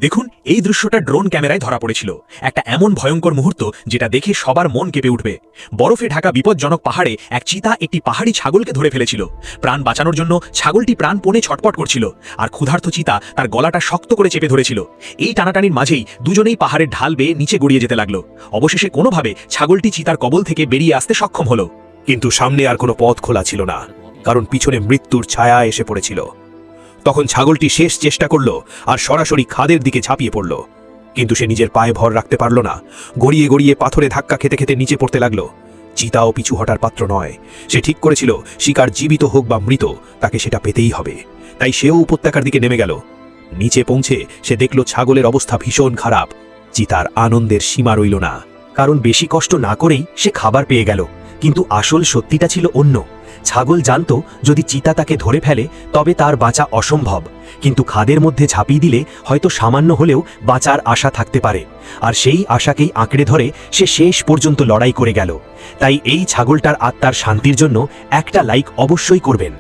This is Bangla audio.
দেখুন, এই দৃশ্যটা ড্রোন ক্যামেরায় ধরা পড়েছিল। একটা এমন ভয়ঙ্কর মুহূর্ত যেটা দেখে সবার মন কেঁপে উঠবে। বরফে ঢাকা বিপজ্জনক পাহাড়ে এক চিতা একটি পাহাড়ি ছাগলকে ধরে ফেলেছিল। প্রাণ বাঁচানোর জন্য ছাগলটি প্রাণপণে ছটপট করছিল, আর ক্ষুধার্ত চিতা তার গলাটা শক্ত করে চেপে ধরেছিল। এই টানাটানির মাঝেই দুজনেই পাহাড়ের ঢাল বেয়ে নিচে গড়িয়ে যেতে লাগলো। অবশেষে কোনোভাবে ছাগলটি চিতার কবল থেকে বেরিয়ে আসতে সক্ষম হলো। কিন্তু সামনে আর কোনো পথ খোলা ছিল না, কারণ পিছনে মৃত্যুর ছায়া এসে পড়েছিল। তখন ছাগলটি শেষ চেষ্টা করল আর সরাসরি খাদের দিকে ঝাঁপিয়ে পড়ল। কিন্তু সে নিজের পায়ে ভর রাখতে পারল না। গড়িয়ে গড়িয়ে পাথরে ধাক্কা খেতে খেতে নিচে পড়তে লাগলো। চিতাও পিছু হটার পাত্র নয়। সে ঠিক করেছিল, শিকার জীবিত হোক বা মৃত, তাকে সেটা পেতেই হবে। তাই সেও উপত্যকার দিকে নেমে গেল। নিচে পৌঁছে সে দেখল ছাগলের অবস্থা ভীষণ খারাপ। চিতার আনন্দের সীমা রইল না, কারণ বেশি কষ্ট না করেই সে খাবার পেয়ে গেল। কিন্তু আসল সত্যিটা ছিল অন্য। ছাগল জানত যদি চিতা তাকে ধরে ফেলে তবে তার বাঁচা অসম্ভব, কিন্তু খাদের মধ্যে ঝাঁপিয়ে দিলে হয়তো সামান্য হলেও বাঁচার আশা থাকতে পারে। আর সেই আশাকেই আঁকড়ে ধরে সে শেষ পর্যন্ত লড়াই করে গেল। তাই এই ছাগলটার আত্মার শান্তির জন্য একটা লাইক অবশ্যই করবেন।